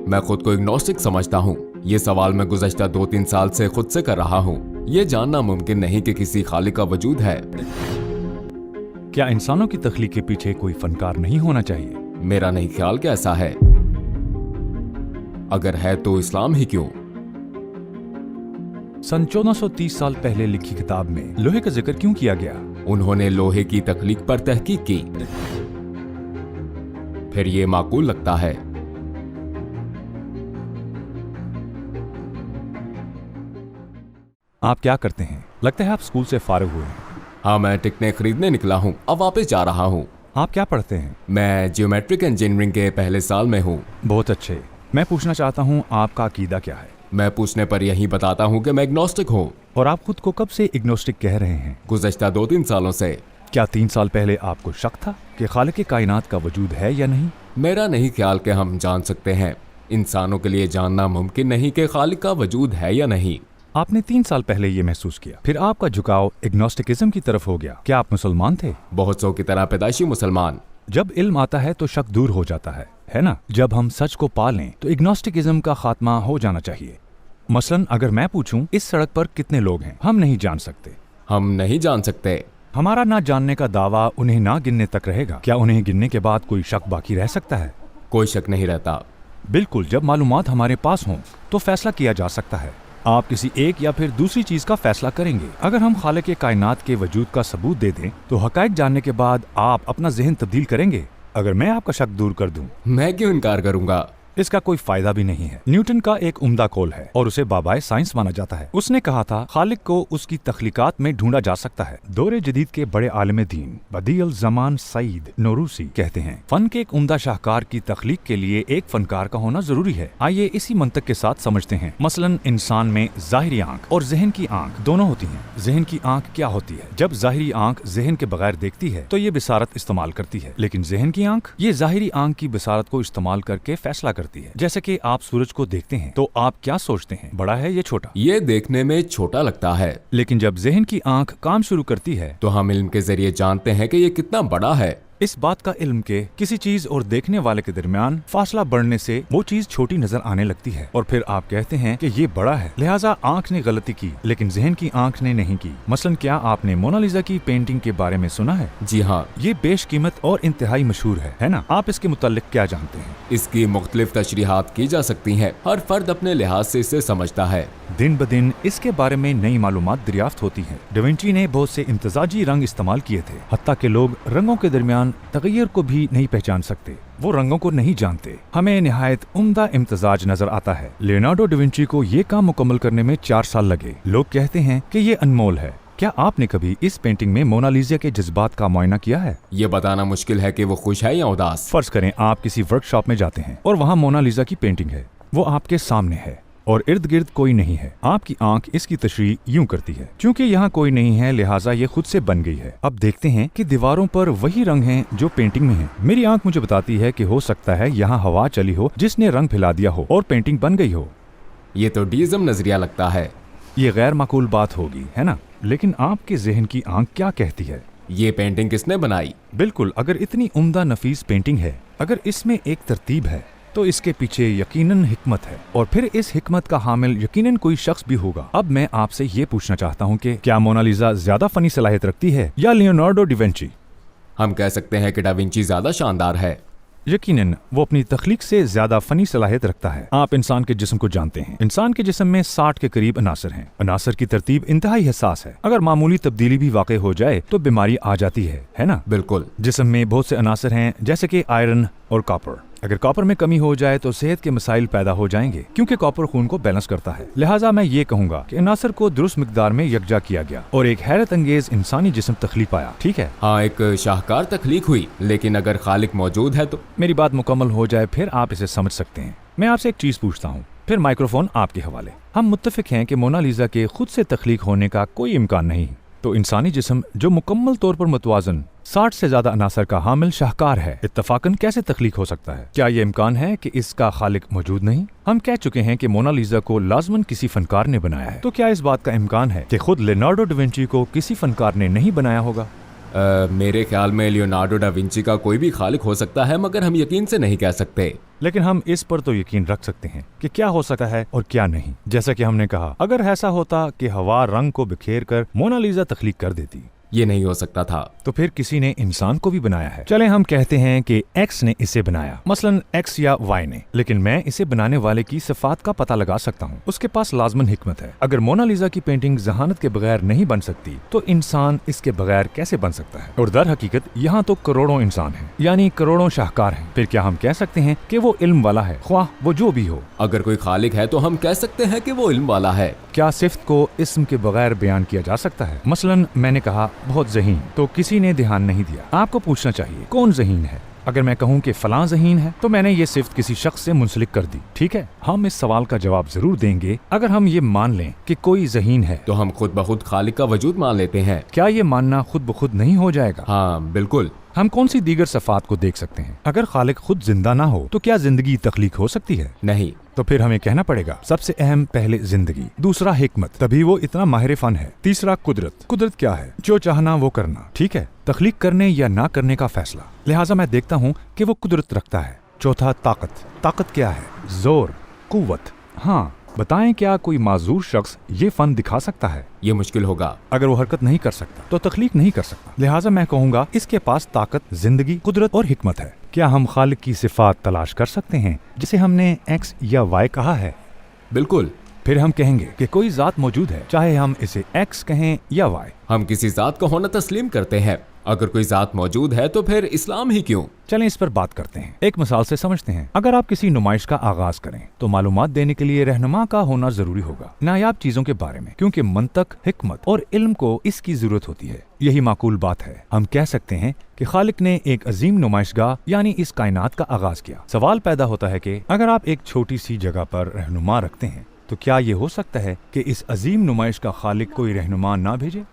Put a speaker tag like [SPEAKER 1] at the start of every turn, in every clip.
[SPEAKER 1] मैं खुद को इग्नोस्टिक समझता हूँ। ये सवाल मैं गुज़श्ता 2-3 साल से खुद से कर रहा हूँ। ये जानना मुमकिन नहीं कि किसी खालिक का वजूद है।
[SPEAKER 2] क्या इंसानों की तख्लीक के पीछे कोई फनकार नहीं होना चाहिए?
[SPEAKER 1] मेरा नहीं ख्याल कि ऐसा है। अगर है तो इस्लाम ही क्यों?
[SPEAKER 2] सन 1430 साल पहले लिखी किताब में लोहे का जिक्र क्यों किया गया?
[SPEAKER 1] उन्होंने लोहे की तख्लीक पर तहकीक की। फिर ये माकूल लगता है।
[SPEAKER 2] आप क्या करते हैं? लगता है आप स्कूल से फारिग हुए हैं।
[SPEAKER 1] हाँ, मैं टिकटें खरीदने निकला हूँ, अब वापस जा रहा हूँ।
[SPEAKER 2] आप क्या पढ़ते हैं?
[SPEAKER 1] मैं जियोमेट्रिक इंजीनियरिंग के पहले साल में हूँ।
[SPEAKER 2] बहुत अच्छे। मैं पूछना चाहता हूँ आपका अकीदा क्या है?
[SPEAKER 1] मैं पूछने पर यही बताता हूँ कि मैं एग्नोस्टिक हूँ।
[SPEAKER 2] और आप खुद को कब से इग्नोस्टिक कह रहे हैं?
[SPEAKER 1] गुज़श्ता 2-3 सालों से।
[SPEAKER 2] क्या 3 साल पहले आपको शक था कि खालिक कायनात का वजूद है या नहीं?
[SPEAKER 1] मेरा नहीं ख्याल कि हम जान सकते हैं। इंसानों के लिए जानना मुमकिन नहीं कि खालिक का वजूद है या नहीं।
[SPEAKER 2] आपने 3 साल पहले ये महसूस किया, फिर आपका झुकाव एग्नोस्टिकिज्म की तरफ हो गया। क्या आप मुसलमान थे?
[SPEAKER 1] बहुत सौ की तरह पैदाइशी मुसलमान।
[SPEAKER 2] जब इल्म आता है तो शक दूर हो जाता है ना? जब हम सच को पा लें तो इग्नोस्टिकिज्म का खात्मा हो जाना चाहिए। मसलन अगर मैं पूछूं इस सड़क पर कितने लोग हैं, हम नहीं जान सकते।
[SPEAKER 1] हम नहीं जान सकते।
[SPEAKER 2] हमारा ना जानने का दावा उन्हें ना गिनने तक रहेगा। क्या उन्हें गिनने के बाद कोई शक बाकी रह सकता है?
[SPEAKER 1] कोई शक नहीं रहता।
[SPEAKER 2] बिल्कुल, जब मालूमात हमारे पास हों तो फैसला किया जा सकता है। आप किसी एक या फिर दूसरी चीज का फैसला करेंगे। अगर हम खालिक कायनात के वजूद का सबूत दे दें तो हकायक जानने के बाद आप अपना जहन तब्दील करेंगे। अगर मैं आपका शक दूर कर दूं,
[SPEAKER 1] मैं क्यों इनकार करूंगा?
[SPEAKER 2] इसका कोई फायदा भी नहीं है। न्यूटन का एक उम्दा कौल है और उसे बाबाए साइंस माना जाता है। उसने कहा था खालिक को उसकी तख्लीकात में ढूंढा जा सकता है। दौरे जदीद के बड़े आलिम दीन बदीअल ज़मान सईद नौरूसी कहते हैं, फन के एक उम्दा शाहकार की तख्लीक के लिए एक फनकार का होना जरूरी है। आइए इसी मंतक के साथ समझते हैं। मसलन इंसान में ज़ाहिरी आंख और ज़हन की आंख दोनों होती हैं। ज़हन की आंख क्या होती है? जब ज़ाहिरी आंख ज़हन के बगैर देखती है तो ये बिसारत इस्तेमाल करती है, लेकिन ज़हन की आंख ये ज़ाहिरी आंख की बिसारत को इस्तेमाल करके फैसला करती है। जैसे कि आप सूरज को देखते हैं तो आप क्या सोचते हैं, बड़ा है या छोटा?
[SPEAKER 1] ये देखने में छोटा लगता है,
[SPEAKER 2] लेकिन जब ज़हन की आंख काम शुरू करती है
[SPEAKER 1] तो हम इल्म के जरिए जानते हैं कि ये कितना बड़ा है।
[SPEAKER 2] इस बात का इल्म के किसी चीज और देखने वाले के दरमियान फासला बढ़ने से वो चीज छोटी नजर आने लगती है और फिर आप कहते हैं कि ये बड़ा है, लिहाजा आंख ने गलती की, लेकिन ज़हन की आंख ने नहीं की। मसलन क्या आपने मोनालिसा की पेंटिंग के बारे में सुना है?
[SPEAKER 1] जी हाँ।
[SPEAKER 2] ये बेशकीमत और इंतहाई मशहूर है ना? आप इसके मुताल्लिक क्या जानते हैं?
[SPEAKER 1] इसकी मुख्तलिफ तशरीहात की जा सकती हैं। हर फर्द अपने लिहाज से इसे समझता है।
[SPEAKER 2] दिन ब दिन इसके बारे में नई मालूमात दरियाफ्त होती हैं। डाविंची ने बहुत से इम्तजाजी रंग इस्तेमाल किए थे, हत्ता के लोग रंगों के दरमियान तगय्युर को भी नहीं पहचान सकते। वो रंगों को नहीं जानते। हमें निहायत उम्दा इम्तजाज नजर आता है। लियोनार्डो डाविंची को ये काम मुकम्मल करने में 4 साल लगे। लोग कहते हैं कि ये अनमोल है। क्या आपने कभी इस पेंटिंग में मोनालिसा के जज्बात का मुआयना किया है?
[SPEAKER 1] ये बताना मुश्किल है कि वो खुश है या उदास।
[SPEAKER 2] फर्ज करें आप किसी वर्कशॉप में जाते हैं और वहाँ मोनालिसा की पेंटिंग है। वो आपके सामने है और इर्द गिर्द कोई नहीं है। आपकी आंख इसकी तशरीह यूं करती है, क्योंकि यहाँ कोई नहीं है लिहाजा ये खुद से बन गई है। अब देखते हैं कि दीवारों पर वही रंग हैं जो पेंटिंग में हैं। मेरी आंख मुझे बताती है कि हो सकता है यहाँ हवा चली हो जिसने रंग फैला दिया हो और पेंटिंग बन गई हो।
[SPEAKER 1] ये तो डीज़म नजरिया लगता है।
[SPEAKER 2] ये गैर माकूल बात होगी, है ना? लेकिन आपके ज़हन की आंख क्या कहती है?
[SPEAKER 1] ये पेंटिंग किसने बनाई?
[SPEAKER 2] बिल्कुल, अगर इतनी उम्दा नफीस पेंटिंग है, अगर इसमें एक तरतीब है तो इसके पीछे यकीनन हिकमत है, और फिर इस हिकमत का हामिल यकीनन कोई शख्स भी होगा। अब मैं आपसे ये पूछना चाहता हूँ कि क्या मोनालिसा ज्यादा फनी सलाहियत रखती है या लियोनार्डो डाविंची?
[SPEAKER 1] हम कह सकते हैं कि डाविंची ज्यादा शानदार है।
[SPEAKER 2] यकीनन वो अपनी तख्लीक से ज्यादा फनी सलाहियत रखता है। आप इंसान के जिस्म को जानते हैं। इंसान के जिस्म में 60 के करीब अनासर हैं। अनासर की तरतीब इंतहाई हसास है। अगर मामूली तब्दीली भी वाक़ई हो जाए तो बीमारी आ जाती है ना?
[SPEAKER 1] बिल्कुल।
[SPEAKER 2] जिस्म में बहुत से अनासर हैं, जैसे कि आयरन और कॉपर। अगर कॉपर में कमी हो जाए तो सेहत के मसाइल पैदा हो जाएंगे, क्योंकि कॉपर खून को बैलेंस करता है। लिहाजा मैं ये कहूँगा कि अनासर को दुरुस्त मिकदार में यकजा किया गया और एक हैरत अंगेज इंसानी जिस्म तख्लीक पाया। ठीक है,
[SPEAKER 1] हाँ, एक शाहकार तख्लीक हुई, लेकिन अगर खालिक मौजूद है तो?
[SPEAKER 2] मेरी बात मुकम्मल हो जाए फिर आप इसे समझ सकते हैं। मैं आपसे एक चीज पूछता हूँ, फिर माइक्रोफोन आपके हवाले। हम मुत्तफिक हैं कि मोनालिसा के खुद से तख्लीक होने का कोई इम्कान नहीं, तो इंसानी जिस्म जो मुकम्मल तौर पर मुतवाजन 60 से ज्यादा अनासर का हामिल शाहकार है, इत्तफाकन कैसे तख्लीक हो सकता है? क्या ये इम्कान है कि इसका खालिक मौजूद नहीं? हम कह चुके हैं कि मोनालिसा को लाजमन किसी फनकार ने बनाया है, तो क्या इस बात का इम्कान है कि खुद लियोनार्डो डाविंची को किसी फनकार ने नहीं बनाया होगा?
[SPEAKER 1] मेरे ख्याल में लियोनार्डो डा विंची का कोई भी खालिक हो सकता है, मगर हम यकीन से नहीं कह सकते।
[SPEAKER 2] लेकिन हम इस पर तो यकीन रख सकते हैं कि क्या हो सकता है और क्या नहीं। जैसा कि हमने कहा, अगर ऐसा होता कि हवा रंग को बिखेर कर मोनालिसा तख्लीक कर देती,
[SPEAKER 1] ये नहीं हो सकता था,
[SPEAKER 2] तो फिर किसी ने इंसान को भी बनाया है। चले हम कहते हैं कि एक्स ने इसे बनाया, मसलन एक्स या वाई ने, लेकिन मैं इसे बनाने वाले की सिफात का पता लगा सकता हूँ। उसके पास लाजमन हिकमत है। अगर मोनालिसा की पेंटिंग जहानत के बगैर नहीं बन सकती, तो इंसान इसके बगैर कैसे बन सकता है? और दर हकीकत यहाँ तो करोड़ों इंसान हैं, यानी करोड़ों शाहकार हैं। फिर क्या हम कह सकते हैं कि वो इल्म वाला है, ख्वाह वो जो भी हो?
[SPEAKER 1] अगर कोई खालिक है तो हम कह सकते हैं कि वो इल्म वाला है।
[SPEAKER 2] क्या सिफ्त को इस्म के बगैर बयान किया जा सकता है? मसलन मैंने कहा बहुत ज़हीन, तो किसी ने ध्यान नहीं दिया। आपको पूछना चाहिए कौन ज़हीन है। अगर मैं कहूँ कि फलां ज़हीन है, तो मैंने ये सिफ्त किसी शख्स से मुंसलिक कर दी। ठीक है, हम इस सवाल का जवाब जरूर देंगे अगर हम ये मान लें कि कोई ज़हीन है।
[SPEAKER 1] तो हम खुद ब खुद खालिक का वजूद मान लेते हैं।
[SPEAKER 2] क्या ये मानना खुद ब खुद नहीं हो जाएगा?
[SPEAKER 1] हाँ बिल्कुल।
[SPEAKER 2] हम कौन सी दीगर सफ़ात को देख सकते हैं? अगर खालिक खुद जिंदा ना हो तो क्या जिंदगी तख्लीक हो सकती है?
[SPEAKER 1] नहीं।
[SPEAKER 2] तो फिर हमें कहना पड़ेगा सबसे अहम पहले जिंदगी, दूसरा हिकमत, तभी वो इतना माहिर फन है, तीसरा कुदरत। कुदरत क्या है? जो चाहना वो करना। ठीक है, तख्लीक करने या ना करने का फैसला। लिहाजा मैं देखता हूँ कि वो कुदरत रखता है। चौथा ताकत। ताकत क्या है? जोर, कुव्वत। हाँ, बताएं क्या कोई माजूर शख्स ये फन दिखा सकता है?
[SPEAKER 1] ये मुश्किल होगा।
[SPEAKER 2] अगर वो हरकत नहीं कर सकता तो तख्लीक नहीं कर सकता। लिहाजा मैं कहूँगा इसके पास ताकत, जिंदगी, कुदरत और हिकमत है। क्या हम खालिक की सिफात तलाश कर सकते हैं जिसे हमने एक्स या वाई कहा है?
[SPEAKER 1] बिल्कुल।
[SPEAKER 2] फिर हम कहेंगे कि कोई जात मौजूद है, चाहे हम इसे एक्स कहें या वाई।
[SPEAKER 1] हम किसी जात का होना तस्लीम करते हैं। अगर कोई जात मौजूद है तो फिर इस्लाम ही क्यों?
[SPEAKER 2] चलें इस पर बात करते हैं। एक मिसाल से समझते हैं। अगर आप किसी नुमाइश का आगाज करें तो मालूमात देने के लिए रहनुमा का होना जरूरी होगा, नायाब चीजों के बारे में, क्योंकि मंतक, हिकमत और इल्म को इसकी जरूरत होती है। यही माकूल बात है। हम कह सकते हैं कि खालिक ने एक अजीम नुमाइशगाह यानी इस कायनात का आगाज किया। सवाल पैदा होता है कि अगर आप एक छोटी सी जगह पर रहनुमा रखते हैं तो क्या ये हो सकता है कि इस अजीम नुमाइश का खालिक कोई रहनुमा ना भेजे?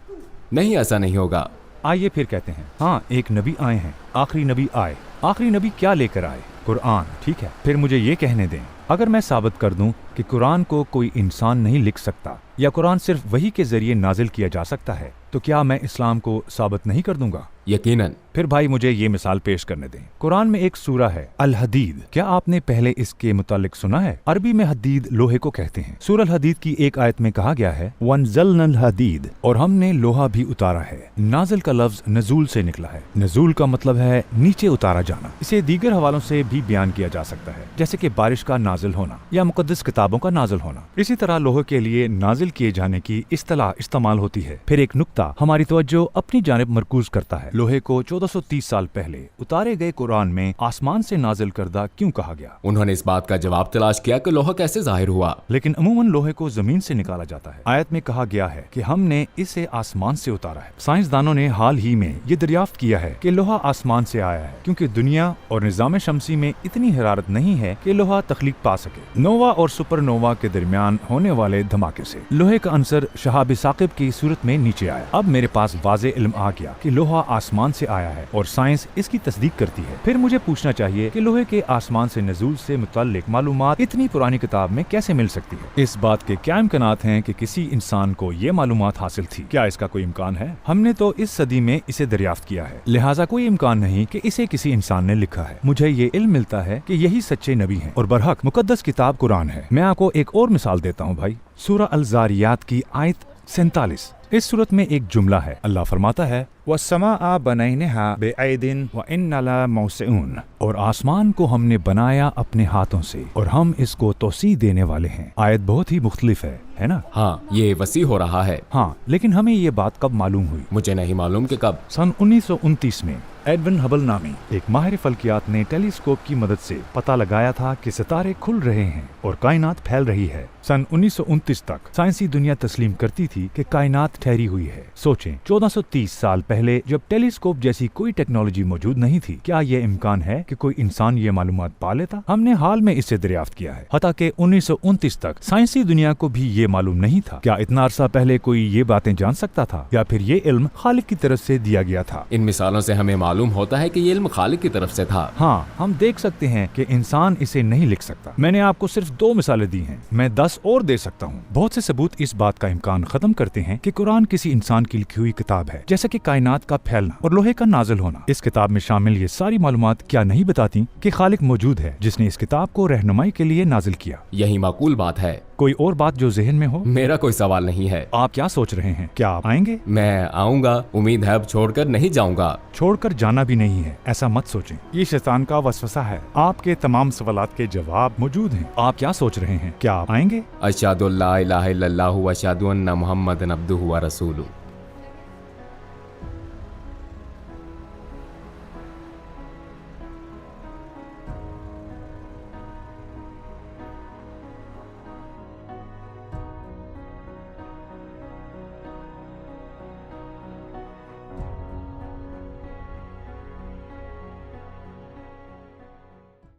[SPEAKER 1] नहीं, ऐसा नहीं होगा।
[SPEAKER 2] आइए फिर कहते हैं, हाँ एक नबी आए हैं, आखिरी नबी आए। आखिरी नबी क्या लेकर आए? कुरान। ठीक है, फिर मुझे ये कहने दें, अगर मैं साबित कर दूं कि कुरान को कोई इंसान नहीं लिख सकता या कुरान सिर्फ वही के जरिए नाजिल किया जा सकता है, तो क्या मैं इस्लाम को साबित नहीं कर दूंगा?
[SPEAKER 1] यकीनन।
[SPEAKER 2] फिर भाई मुझे ये मिसाल पेश करने दें। कुरान में एक सूरा है अल हदीद। क्या आपने पहले इसके मुतालिक सुना है? अरबी में हदीद लोहे को कहते हैं। सूरह अल हदीद की एक आयत में कहा गया है वनज़लनल हदीद, और हमने लोहा भी उतारा है। नाजिल का लफ्ज नजूल से निकला है। नजूल का मतलब है नीचे उतारा जाना। इसे दीगर हवालों से भी बयान किया जा सकता है, जैसे कि बारिश का नाजिल होना या मुकद्दस किताबों का नाजिल होना। इसी तरह लोहे के लिए नाजिल किए जाने की इस्तिलाह इस्तेमाल होती है। फिर एक नुक्ता हमारी तवज्जो अपनी जानिब मरकूज करता है। लोहे को 1430 साल पहले उतारे गए कुरान में आसमान से नाजिल करदा क्यों कहा गया?
[SPEAKER 1] उन्होंने इस बात का जवाब तलाश किया कि लोहा कैसे जाहिर हुआ।
[SPEAKER 2] लेकिन अमूमन लोहे को जमीन से निकाला जाता है। आयत में कहा गया है कि हमने इसे आसमान से उतारा है। साइंसदानों ने हाल ही में ये दरियाफ्त किया है कि लोहा आसमान से आया है, क्योंकि दुनिया और निजाम शमसी में इतनी हरारत नहीं है कि लोहा तख्लीक पा सके। नोवा और सुपरनोवा के दरमियान होने वाले धमाके से लोहे का अंसर शहाब साकिब की सूरत में नीचे आया। अब मेरे पास वाज़े इल्म आ गया कि लोहा आसमान से आया है और साइंस इसकी तस्दीक करती है। फिर मुझे पूछना चाहिए कि लोहे के आसमान से नज़ूल से मुतल्लिक मालूमात इतनी पुरानी किताब में कैसे मिल सकती है? इस बात के क्या इम्कानात हैं कि किसी इंसान को ये मालूमात हासिल थी? क्या इसका कोई इम्कान है? हमने तो इस सदी में इसे दरियाफ्त किया है, लिहाजा कोई इम्कान नहीं कि इसे किसी इंसान ने लिखा है। मुझे ये इल्म मिलता है कि यही सच्चे नबी हैं और बरहक मुकद्दस किताब कुरान है। मैं आपको एक और मिसाल देता हूँ भाई। सूरह अल ज़ारियात की आयत 47। इस सूरत में एक जुमला है। अल्लाह फरमाता है वस्समाअ बनैनाहा बिअयदिन व इन्ना लमौसिऊन, और आसमान को हमने बनाया अपने हाथों से और हम इसको तौसी देने वाले हैं। आयत बहुत ही मुख्तलिफ है ना?
[SPEAKER 1] हाँ, ये वसी हो रहा है।
[SPEAKER 2] हाँ, लेकिन हमें ये बात कब मालूम हुई?
[SPEAKER 1] मुझे नहीं मालूम कि कब।
[SPEAKER 2] सन 1929 में एडविन हबल नामी एक माहिर फल्कियात ने टेलीस्कोप की मदद से पता लगाया था कि सितारे खुल रहे हैं और कायनात फैल रही है। सन 1929 तक साइंसी दुनिया तस्लीम करती थी कि कायनात ठहरी हुई है। सोचें, 1430 साल पहले जब टेलीस्कोप जैसी कोई टेक्नोलॉजी मौजूद नहीं थी, क्या ये इम्कान है कि कोई इंसान ये मालूमात पा लेता? हमने हाल में इसे दरियाफ्त किया है। हता कि 1929 तक साइंसी दुनिया को भी ये मालूम नहीं था। क्या इतना अरसा पहले कोई ये बातें जान सकता था, या फिर ये इल्म खालिक की तरफ से दिया गया था?
[SPEAKER 1] इन मिसालों से हमें मालूम होता है कि ये इल्म खालिक की तरफ से था।
[SPEAKER 2] हाँ, हम देख सकते हैं कि इंसान इसे नहीं लिख सकता। मैंने आपको सिर्फ 2 मिसालें दी हैं, मैं 10 और दे सकता हूँ। बहुत से सबूत इस बात का इम्कान खत्म करते हैं कि कुरान कुरान किसी इंसान की लिखी हुई किताब है, जैसे कि कायनात का फैलना और लोहे का नाजिल होना। इस किताब में शामिल ये सारी मालूमात क्या नहीं बताती कि खालिक मौजूद है जिसने इस किताब को रहनुमाई के लिए नाजिल किया।
[SPEAKER 1] यही माकूल बात है।
[SPEAKER 2] कोई और बात जो जहन में हो?
[SPEAKER 1] मेरा कोई सवाल नहीं है।
[SPEAKER 2] आप क्या सोच रहे हैं? क्या आप आएंगे?
[SPEAKER 1] मैं आऊंगा, उम्मीद है अब छोड़कर नहीं जाऊंगा।
[SPEAKER 2] छोड़कर जाना भी नहीं है, ऐसा मत सोचें। ये शैतान का वसवसा है। आपके तमाम सवालात के जवाब मौजूद हैं। आप क्या सोच रहे हैं? क्या आप आएंगे?
[SPEAKER 1] अशहदु अल्ला इलाहा इल्लल्लाहु व अशहदु अन्ना मुहम्मदन अब्दुहु व रसूलुहु।